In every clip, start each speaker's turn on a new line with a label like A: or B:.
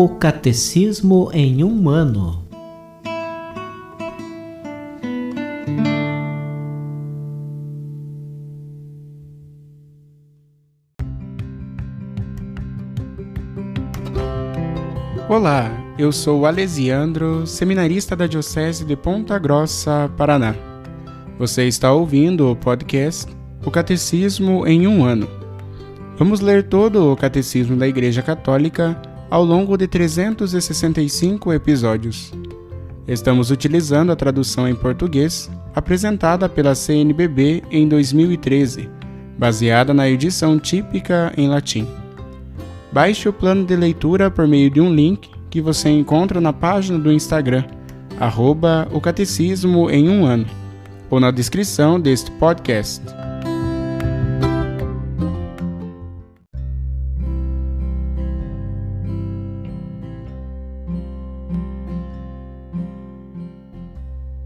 A: O Catecismo em um ano.
B: Olá, eu sou o Alesiandro, seminarista da Diocese de Ponta Grossa, Paraná. Você está ouvindo o podcast O Catecismo em um ano. Vamos ler todo o Catecismo da Igreja Católica ao longo de 365 episódios. Estamos utilizando a tradução em português apresentada pela CNBB em 2013, baseada na edição típica em latim. Baixe o plano de leitura por meio de um link que você encontra na página do Instagram, @o Catecismo em um ano, ou na descrição deste podcast.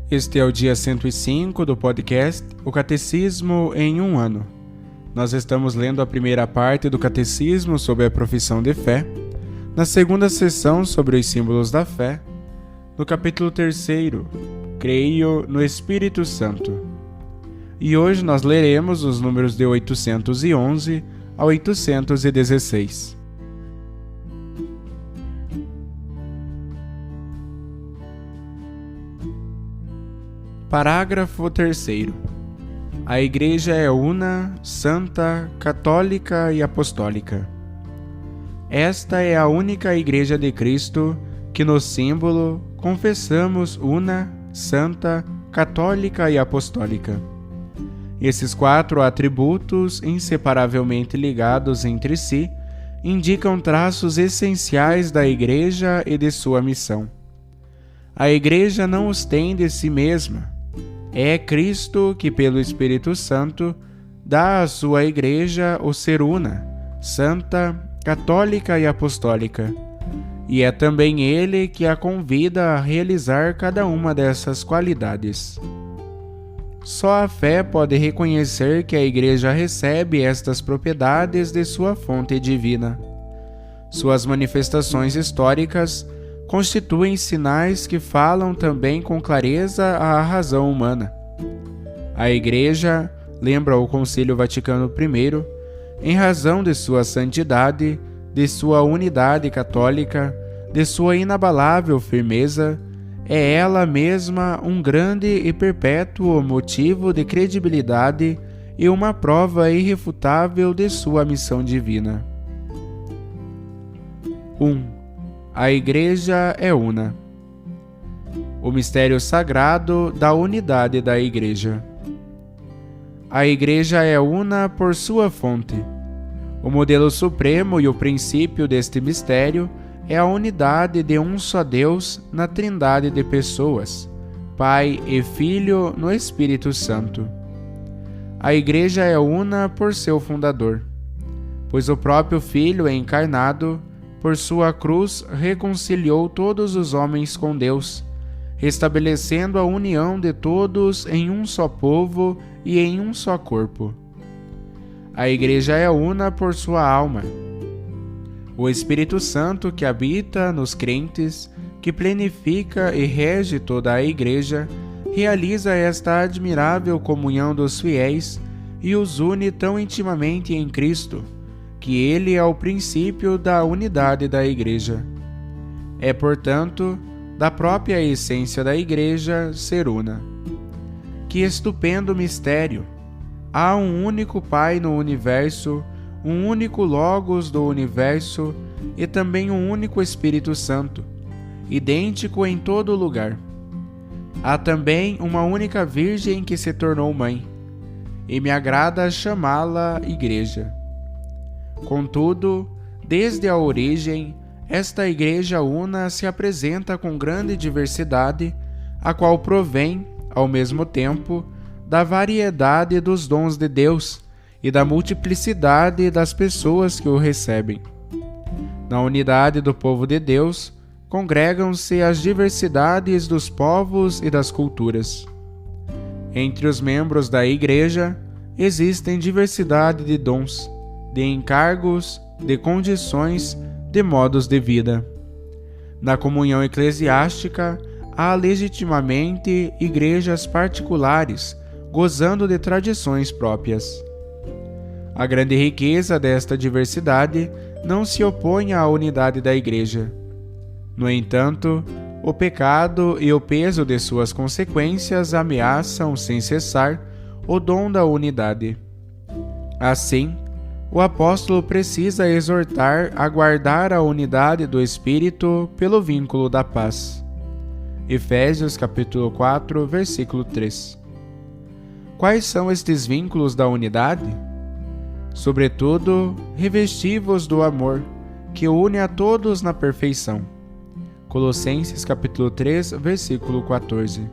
B: Este é o dia 105 do podcast O Catecismo em um ano. Nós estamos lendo a primeira parte do Catecismo sobre a profissão de fé, na segunda sessão sobre os símbolos da fé, no capítulo 3, Creio no Espírito Santo. E hoje nós leremos os números de 811 a 816. Parágrafo 3º. A Igreja é una, santa, católica e apostólica. Esta é a única Igreja de Cristo que no símbolo confessamos una, santa, católica e apostólica. Esses 4 atributos, inseparavelmente ligados entre si, indicam traços essenciais da Igreja e de sua missão. A Igreja não os tem de si mesma. É Cristo que, pelo Espírito Santo, dá à sua Igreja o ser una, santa, católica e apostólica. E é também Ele que a convida a realizar cada uma dessas qualidades. Só a fé pode reconhecer que a Igreja recebe estas propriedades de sua fonte divina. Suas manifestações históricas constituem sinais que falam também com clareza à razão humana. A Igreja, lembra o Concílio Vaticano I, em razão de sua santidade, de sua unidade católica, de sua inabalável firmeza, é ela mesma um grande e perpétuo motivo de credibilidade e uma prova irrefutável de sua missão divina. 1. A Igreja é una. O mistério sagrado da unidade da Igreja. A Igreja é una por sua fonte. O modelo supremo e o princípio deste mistério é a unidade de um só Deus na trindade de pessoas, Pai e Filho no Espírito Santo. A Igreja é una por seu fundador, pois o próprio Filho encarnado, por sua cruz, reconciliou todos os homens com Deus, restabelecendo a união de todos em um só povo e em um só corpo. A Igreja é una por sua alma. O Espírito Santo que habita nos crentes, que plenifica e rege toda a Igreja, realiza esta admirável comunhão dos fiéis e os une tão intimamente em Cristo, que Ele é o princípio da unidade da Igreja. É, portanto, da própria essência da Igreja ser una. Que estupendo mistério! Há um único Pai no universo, um único Logos do universo e também um único Espírito Santo, idêntico em todo lugar. Há também uma única Virgem que se tornou mãe, e me agrada chamá-la Igreja. Contudo, desde a origem, esta Igreja una se apresenta com grande diversidade, a qual provém, ao mesmo tempo, da variedade dos dons de Deus e da multiplicidade das pessoas que o recebem. Na unidade do povo de Deus, congregam-se as diversidades dos povos e das culturas. Entre os membros da Igreja, existem diversidade de dons, de encargos, de condições, de modos de vida. Na comunhão eclesiástica, há legitimamente igrejas particulares, gozando de tradições próprias. A grande riqueza desta diversidade não se opõe à unidade da Igreja. No entanto, o pecado e o peso de suas consequências ameaçam, sem cessar, o dom da unidade. Assim, o apóstolo precisa exortar a guardar a unidade do Espírito pelo vínculo da paz. Efésios capítulo 4, versículo 3. Quais são estes vínculos da unidade? Sobretudo, revesti-vos do amor, que une a todos na perfeição. Colossenses capítulo 3, versículo 14.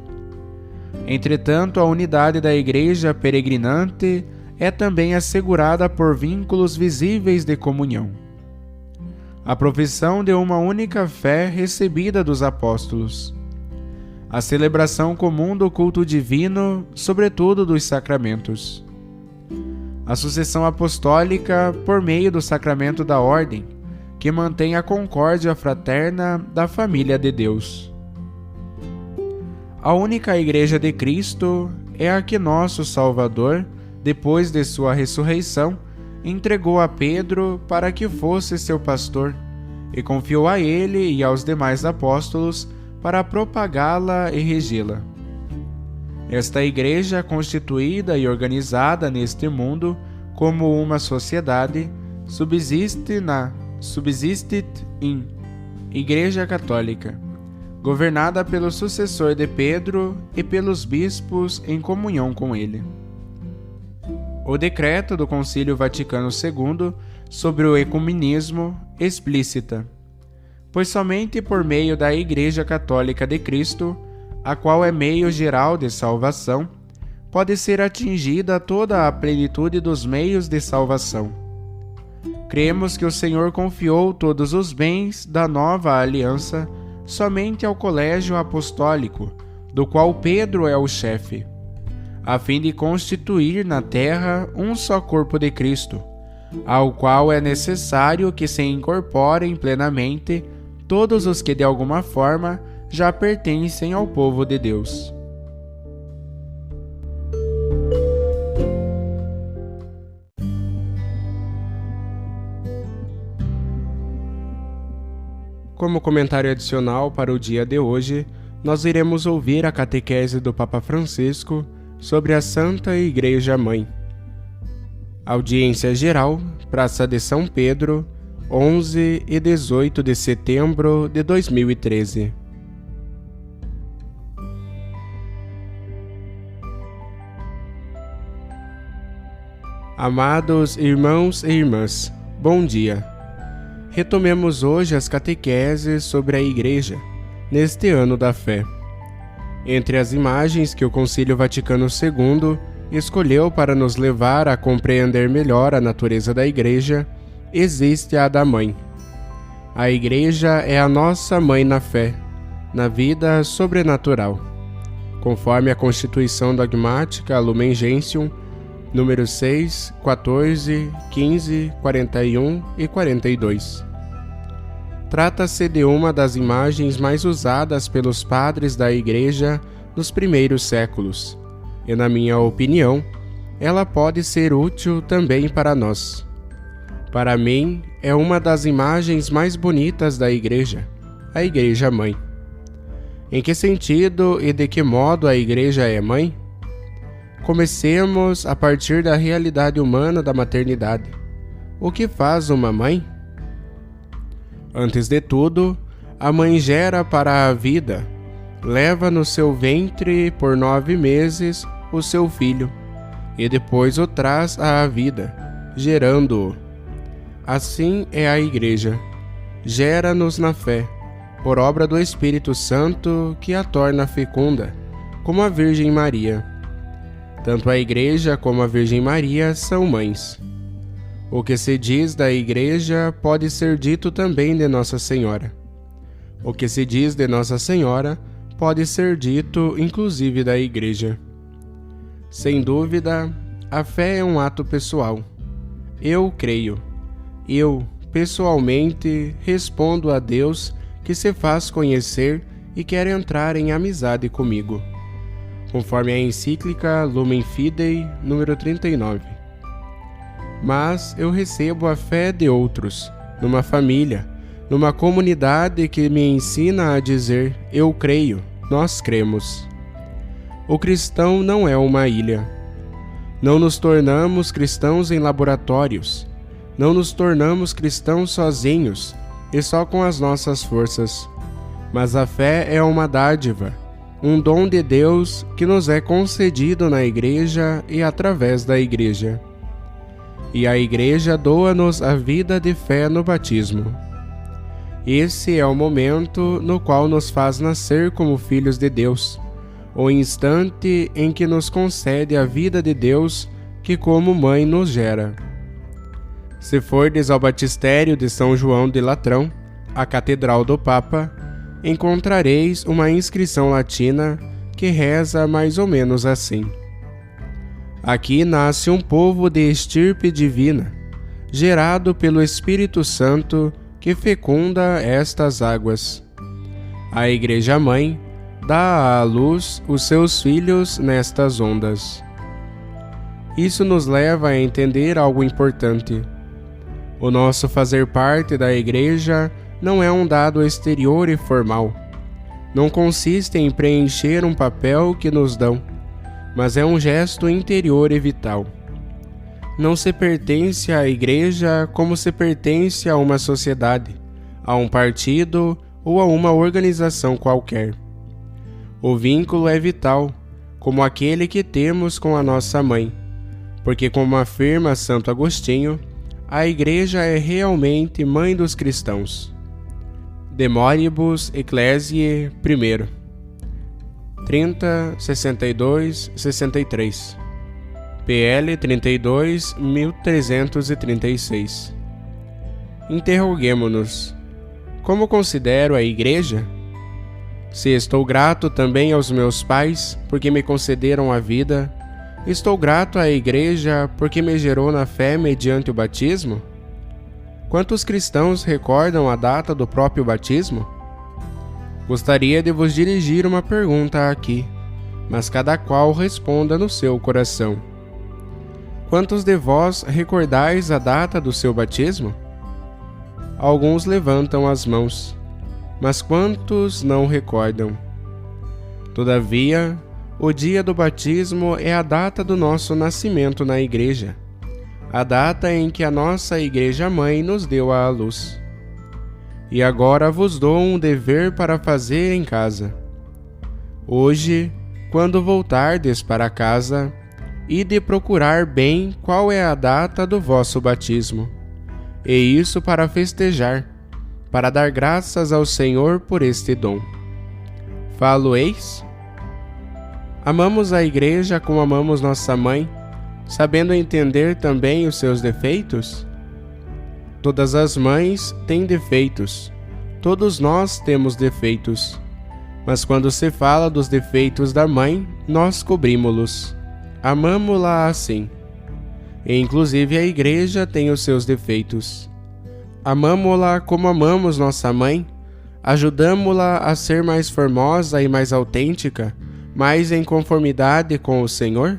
B: Entretanto, a unidade da Igreja peregrinante é também assegurada por vínculos visíveis de comunhão. A profissão de uma única fé recebida dos apóstolos. A celebração comum do culto divino, sobretudo dos sacramentos. A sucessão apostólica por meio do sacramento da ordem, que mantém a concórdia fraterna da família de Deus. A única Igreja de Cristo é a que nosso Salvador, depois de sua ressurreição, entregou a Pedro para que fosse seu pastor, e confiou a ele e aos demais apóstolos para propagá-la e regê-la. Esta Igreja, constituída e organizada neste mundo como uma sociedade, subsiste em Igreja Católica, governada pelo sucessor de Pedro e pelos bispos em comunhão com ele. O decreto do Concílio Vaticano II sobre o ecumenismo explicita: pois somente por meio da Igreja Católica de Cristo, a qual é meio geral de salvação, pode ser atingida toda a plenitude dos meios de salvação. Cremos que o Senhor confiou todos os bens da nova aliança somente ao colégio apostólico, do qual Pedro é o chefe, a fim de constituir na terra um só corpo de Cristo, ao qual é necessário que se incorporem plenamente todos os que de alguma forma já pertencem ao povo de Deus. Como comentário adicional para o dia de hoje, nós iremos ouvir a catequese do Papa Francisco sobre a Santa Igreja Mãe. Audiência Geral, Praça de São Pedro, 11 e 18 de setembro de 2013. Amados irmãos e irmãs, bom dia. Retomemos hoje as catequeses sobre a Igreja, neste ano da fé. Entre as imagens que o Concílio Vaticano II escolheu para nos levar a compreender melhor a natureza da Igreja, existe a da Mãe. A Igreja é a nossa mãe na fé, na vida sobrenatural, conforme a Constituição Dogmática Lumen Gentium, número 6, 14, 15, 41 e 42. Trata-se de uma das imagens mais usadas pelos padres da Igreja nos primeiros séculos, e, na minha opinião, ela pode ser útil também para nós. Para mim, é uma das imagens mais bonitas da Igreja, a Igreja Mãe. Em que sentido e de que modo a Igreja é mãe? Comecemos a partir da realidade humana da maternidade. O que faz uma mãe? Antes de tudo, a mãe gera para a vida, leva no seu ventre por 9 meses o seu filho, e depois o traz à vida, gerando-o. Assim é a Igreja. Gera-nos na fé, por obra do Espírito Santo que a torna fecunda, como a Virgem Maria. Tanto a Igreja como a Virgem Maria são mães. O que se diz da Igreja pode ser dito também de Nossa Senhora. O que se diz de Nossa Senhora pode ser dito inclusive da Igreja. Sem dúvida, a fé é um ato pessoal. Eu creio. Eu, pessoalmente, respondo a Deus que se faz conhecer e quer entrar em amizade comigo, conforme a encíclica Lumen Fidei, número 39. Mas eu recebo a fé de outros, numa família, numa comunidade que me ensina a dizer: eu creio, nós cremos. O cristão não é uma ilha. Não nos tornamos cristãos em laboratórios. Não nos tornamos cristãos sozinhos e só com as nossas forças. Mas a fé é uma dádiva, um dom de Deus que nos é concedido na Igreja e através da Igreja. E a Igreja doa-nos a vida de fé no batismo. Esse é o momento no qual nos faz nascer como filhos de Deus, o instante em que nos concede a vida de Deus que como mãe nos gera. Se fordes ao batistério de São João de Latrão, a Catedral do Papa, encontrareis uma inscrição latina que reza mais ou menos assim: aqui nasce um povo de estirpe divina, gerado pelo Espírito Santo que fecunda estas águas. A Igreja-mãe dá à luz os seus filhos nestas ondas. Isso nos leva a entender algo importante. O nosso fazer parte da Igreja não é um dado exterior e formal. Não consiste em preencher um papel que nos dão, mas é um gesto interior e vital. Não se pertence à Igreja como se pertence a uma sociedade, a um partido ou a uma organização qualquer. O vínculo é vital, como aquele que temos com a nossa mãe, porque, como afirma Santo Agostinho, a Igreja é realmente mãe dos cristãos. De Moribus Ecclesiae 1, 30, 62, 63. PL 32, 1336. Interroguemo-nos: como considero a Igreja? Se estou grato também aos meus pais, porque me concederam a vida, estou grato à Igreja porque me gerou na fé mediante o batismo? Quantos cristãos recordam a data do próprio batismo? Gostaria de vos dirigir uma pergunta aqui, mas cada qual responda no seu coração. Quantos de vós recordais a data do seu batismo? Alguns levantam as mãos, mas quantos não recordam? Todavia, o dia do batismo é a data do nosso nascimento na Igreja, a data em que a nossa Igreja-mãe nos deu à luz. E agora vos dou um dever para fazer em casa. Hoje, quando voltardes para casa, ide procurar bem qual é a data do vosso batismo, e isso para festejar, para dar graças ao Senhor por este dom. Falo-eis? Amamos a Igreja como amamos nossa mãe, sabendo entender também os seus defeitos? Todas as mães têm defeitos, todos nós temos defeitos, mas quando se fala dos defeitos da mãe, nós cobrimos-los. Amamo-la assim. E inclusive a Igreja tem os seus defeitos. Amamo-la como amamos nossa mãe? Ajudamo-la a ser mais formosa e mais autêntica, mais em conformidade com o Senhor?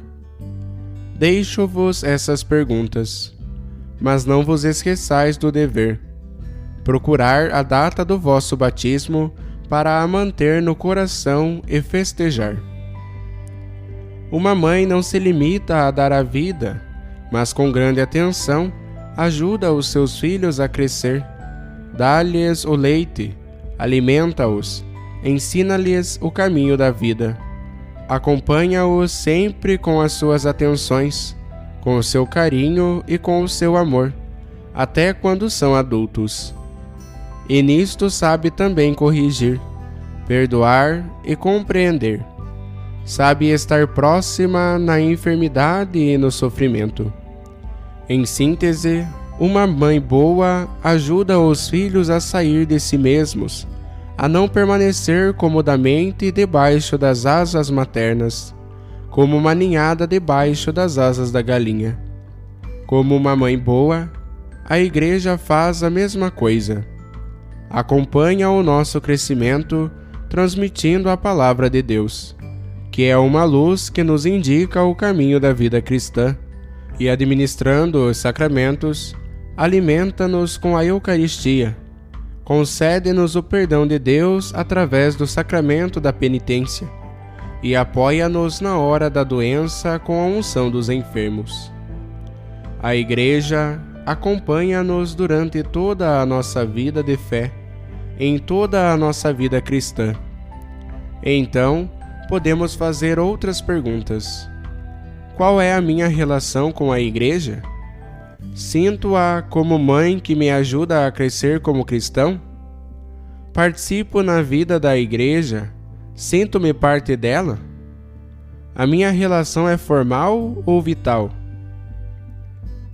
B: Deixo-vos essas perguntas, mas não vos esqueçais do dever: procurar a data do vosso batismo para a manter no coração e festejar. Uma mãe não se limita a dar a vida, mas com grande atenção ajuda os seus filhos a crescer. Dá-lhes o leite, alimenta-os, ensina-lhes o caminho da vida. Acompanha-os sempre com as suas atenções, com o seu carinho e com o seu amor, até quando são adultos. E nisto sabe também corrigir, perdoar e compreender. Sabe estar próxima na enfermidade e no sofrimento. Em síntese, uma mãe boa ajuda os filhos a sair de si mesmos, a não permanecer comodamente debaixo das asas maternas, como uma ninhada debaixo das asas da galinha. Como uma mãe boa, a Igreja faz a mesma coisa. acompanha o nosso crescimento, transmitindo a palavra de Deus, que é uma luz que nos indica o caminho da vida cristã, e administrando os sacramentos, alimenta-nos com a Eucaristia, concede-nos o perdão de Deus através do sacramento da penitência e apoia-nos na hora da doença com a unção dos enfermos. A Igreja acompanha-nos durante toda a nossa vida de fé, em toda a nossa vida cristã. Então, podemos fazer outras perguntas. Qual é a minha relação com a Igreja? Sinto-a como mãe que me ajuda a crescer como cristão? Participo na vida da Igreja? Sinto-me parte dela? A minha relação é formal ou vital?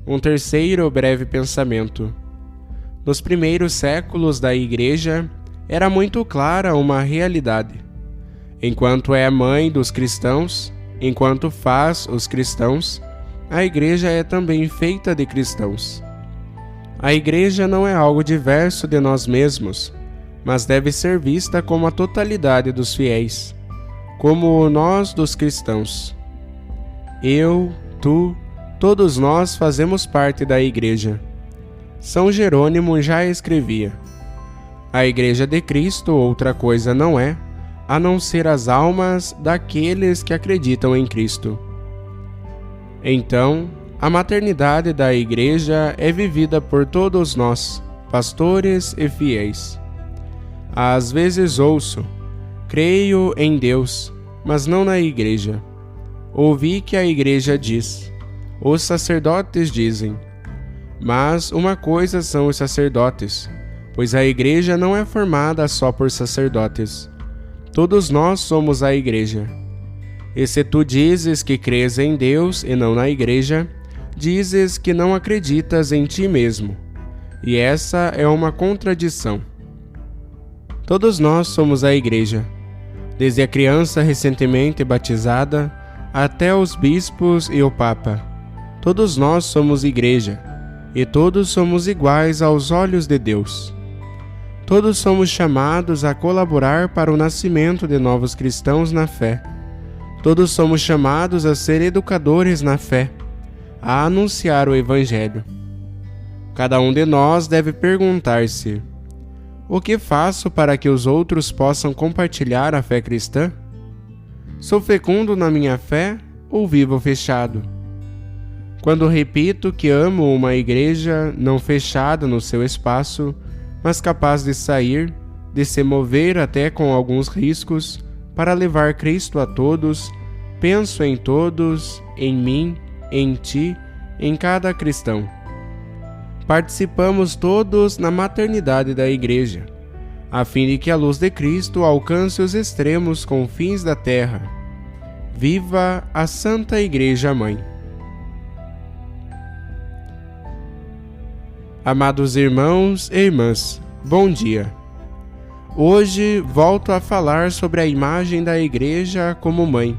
B: Um terceiro breve pensamento. Nos primeiros séculos da Igreja, era muito clara uma realidade. Enquanto é a mãe dos cristãos, enquanto faz os cristãos, a Igreja é também feita de cristãos. A Igreja não é algo diverso de nós mesmos, mas deve ser vista como a totalidade dos fiéis, como o nós dos cristãos. Eu, tu, todos nós fazemos parte da Igreja. São Jerônimo já escrevia: a Igreja de Cristo outra coisa não é, a não ser as almas daqueles que acreditam em Cristo. Então, a maternidade da Igreja é vivida por todos nós, pastores e fiéis. Às vezes ouço: creio em Deus, mas não na Igreja. Ouvi que a Igreja diz, os sacerdotes dizem. Mas uma coisa são os sacerdotes, pois a Igreja não é formada só por sacerdotes. Todos nós somos a Igreja. E se tu dizes que crês em Deus e não na Igreja, dizes que não acreditas em ti mesmo. E essa é uma contradição. Todos nós somos a Igreja, desde a criança recentemente batizada até os bispos e o Papa. Todos nós somos Igreja, e todos somos iguais aos olhos de Deus. Todos somos chamados a colaborar para o nascimento de novos cristãos na fé. Todos somos chamados a ser educadores na fé, a anunciar o Evangelho. Cada um de nós deve perguntar-se: o que faço para que os outros possam compartilhar a fé cristã? Sou fecundo na minha fé ou vivo fechado? Quando repito que amo uma Igreja não fechada no seu espaço, mas capaz de sair, de se mover até com alguns riscos, para levar Cristo a todos, penso em todos, em mim, em ti, em cada cristão. Participamos todos na maternidade da Igreja, a fim de que a luz de Cristo alcance os extremos confins da terra. Viva a Santa Igreja Mãe! Amados irmãos e irmãs, bom dia! Hoje volto a falar sobre a imagem da Igreja como mãe.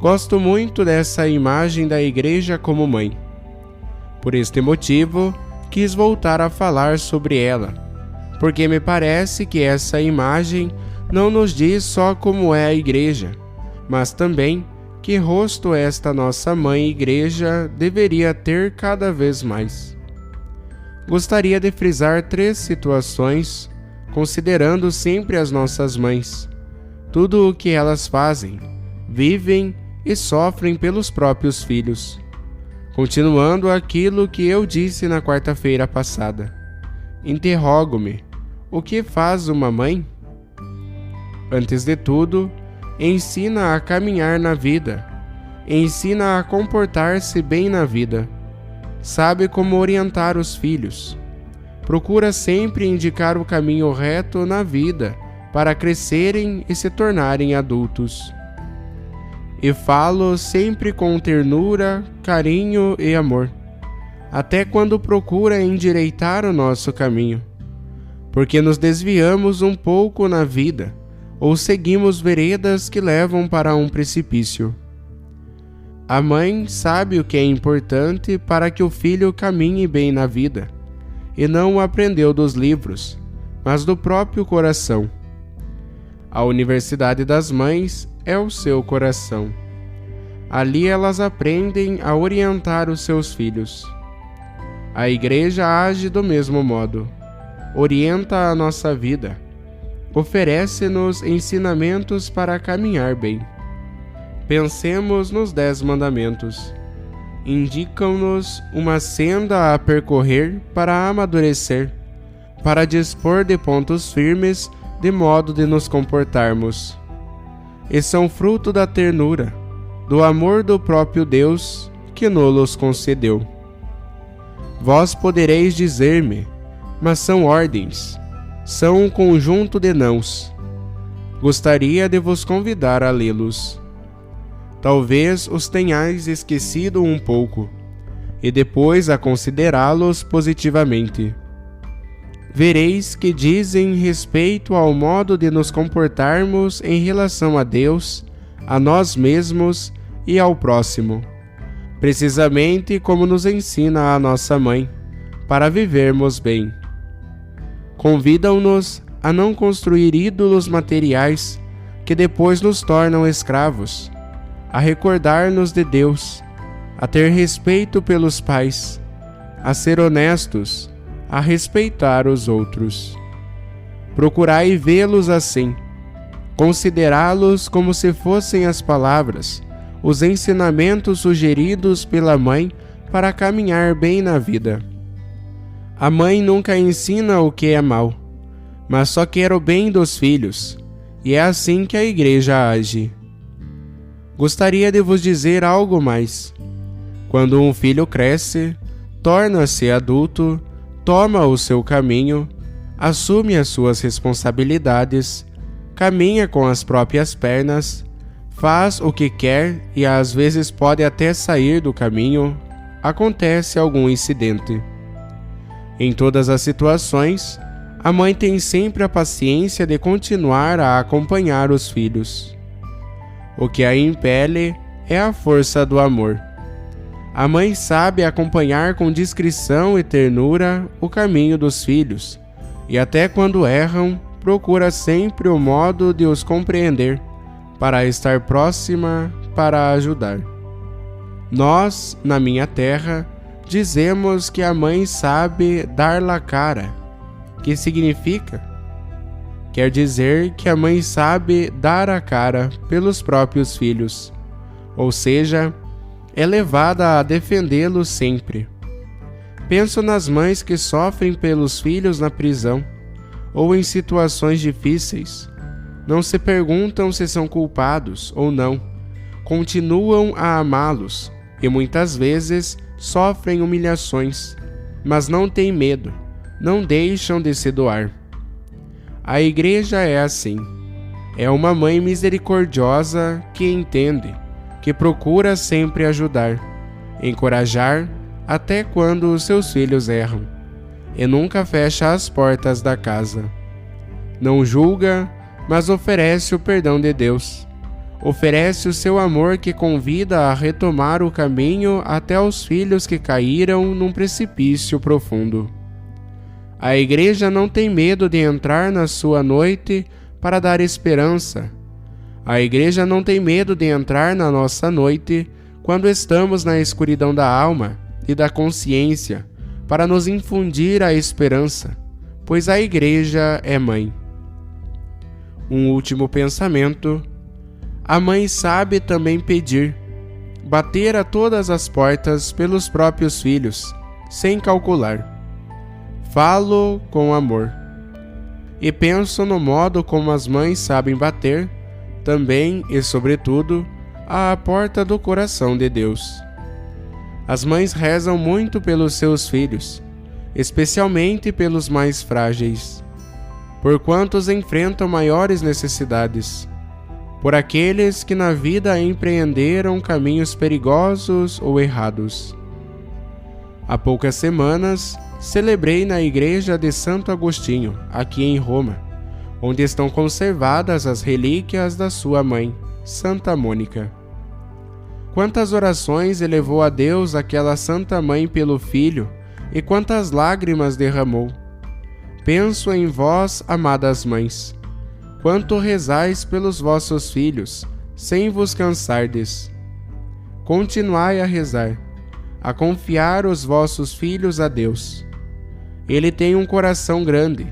B: Gosto muito dessa imagem da Igreja como mãe. Por este motivo, quis voltar a falar sobre ela, porque me parece que essa imagem não nos diz só como é a Igreja, mas também que rosto esta nossa Mãe Igreja deveria ter cada vez mais. Gostaria de frisar 3 situações, considerando sempre as nossas mães, tudo o que elas fazem, vivem e sofrem pelos próprios filhos. Continuando aquilo que eu disse na quarta-feira passada, interrogo-me: o que faz uma mãe? Antes de tudo, ensina a caminhar na vida, ensina a comportar-se bem na vida, sabe como orientar os filhos, procura sempre indicar o caminho reto na vida para crescerem e se tornarem adultos. E falo sempre com ternura, carinho e amor, até quando procura endireitar o nosso caminho, porque nos desviamos um pouco na vida ou seguimos veredas que levam para um precipício. A mãe sabe o que é importante para que o filho caminhe bem na vida, e não o aprendeu dos livros, mas do próprio coração. A Universidade das Mães é o seu coração. Ali elas aprendem a orientar os seus filhos. A Igreja age do mesmo modo. Orienta a nossa vida. Oferece-nos ensinamentos para caminhar bem. Pensemos nos 10 mandamentos. Indicam-nos uma senda a percorrer para amadurecer, para dispor de pontos firmes de modo de nos comportarmos. E são fruto da ternura, do amor do próprio Deus que nos concedeu. Vós podereis dizer-me, mas são ordens, são um conjunto de nãos. Gostaria de vos convidar a lê-los. Talvez os tenhais esquecido um pouco, e depois a considerá-los positivamente. Vereis que dizem respeito ao modo de nos comportarmos em relação a Deus, a nós mesmos e ao próximo, precisamente como nos ensina a nossa mãe, para vivermos bem. Convidam-nos a não construir ídolos materiais que depois nos tornam escravos, a recordar-nos de Deus, a ter respeito pelos pais, a ser honestos, a respeitar os outros. Procurai vê-los assim, considerá-los como se fossem as palavras, os ensinamentos sugeridos pela mãe para caminhar bem na vida. A mãe nunca ensina o que é mal, mas só quer o bem dos filhos, e é assim que a Igreja age. Gostaria de vos dizer algo mais. Quando um filho cresce, torna-se adulto, toma o seu caminho, assume as suas responsabilidades, caminha com as próprias pernas, faz o que quer e às vezes pode até sair do caminho, acontece algum incidente. Em todas as situações, a mãe tem sempre a paciência de continuar a acompanhar os filhos. O que a impele é a força do amor. A mãe sabe acompanhar com discrição e ternura o caminho dos filhos, e até quando erram, procura sempre o modo de os compreender, para estar próxima, para ajudar. Nós, na minha terra, dizemos que a mãe sabe dar la cara. Que significa? Quer dizer que a mãe sabe dar a cara pelos próprios filhos, ou seja, é levada a defendê-los sempre. Penso nas mães que sofrem pelos filhos na prisão, ou em situações difíceis. Não se perguntam se são culpados ou não, continuam a amá-los e muitas vezes sofrem humilhações, mas não têm medo, não deixam de se doar. A Igreja é assim. É uma mãe misericordiosa que entende, que procura sempre ajudar, encorajar até quando os seus filhos erram, e nunca fecha as portas da casa. Não julga, mas oferece o perdão de Deus. Oferece o seu amor que convida a retomar o caminho até os filhos que caíram num precipício profundo. A Igreja não tem medo de entrar na sua noite para dar esperança. A Igreja não tem medo de entrar na nossa noite quando estamos na escuridão da alma e da consciência para nos infundir a esperança, pois a Igreja é mãe. Um último pensamento. A mãe sabe também pedir, bater a todas as portas pelos próprios filhos, sem calcular. Falo com amor. E penso no modo como as mães sabem bater, também e sobretudo, à porta do coração de Deus. As mães rezam muito pelos seus filhos, especialmente pelos mais frágeis, por quantos enfrentam maiores necessidades, por aqueles que na vida empreenderam caminhos perigosos ou errados. Há poucas semanas, celebrei na igreja de Santo Agostinho, aqui em Roma, onde estão conservadas as relíquias da sua mãe, Santa Mônica. Quantas orações elevou a Deus aquela Santa Mãe pelo filho e quantas lágrimas derramou. penso em vós, amadas mães, quanto rezais pelos vossos filhos, sem vos cansardes. Continuai a rezar, a confiar os vossos filhos a Deus. Ele tem um coração grande.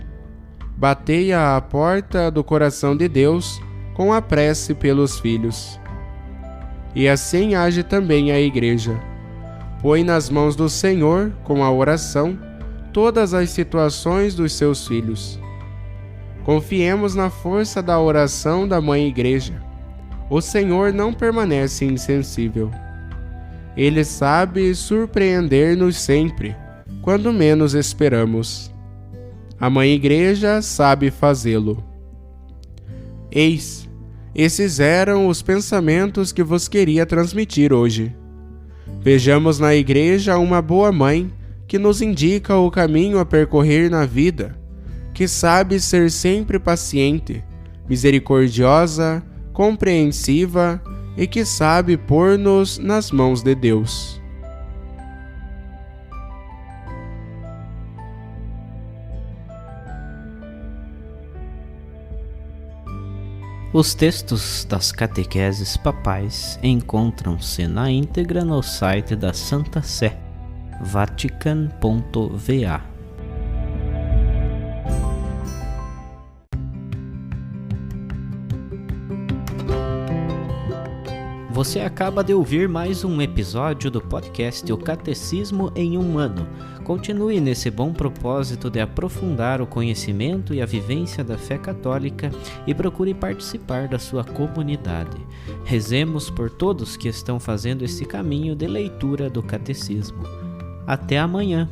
B: Batei à porta do coração de Deus com a prece pelos filhos. E assim age também a Igreja. Põe nas mãos do Senhor, com a oração, todas as situações dos seus filhos. Confiemos na força da oração da Mãe Igreja. O Senhor não permanece insensível. Ele sabe surpreender-nos sempre, quando menos esperamos. A Mãe Igreja sabe fazê-lo. Eis, esses eram os pensamentos que vos queria transmitir hoje. Vejamos na Igreja uma boa mãe que nos indica o caminho a percorrer na vida, que sabe ser sempre paciente, misericordiosa, compreensiva e que sabe pôr-nos nas mãos de Deus.
A: Os textos das catequeses papais encontram-se na íntegra no site da Santa Sé, vatican.va. Você acaba de ouvir mais um episódio do podcast O Catecismo em um Ano. Continue nesse bom propósito de aprofundar o conhecimento e a vivência da fé católica e procure participar da sua comunidade. Rezemos por todos que estão fazendo esse caminho de leitura do Catecismo. Até amanhã!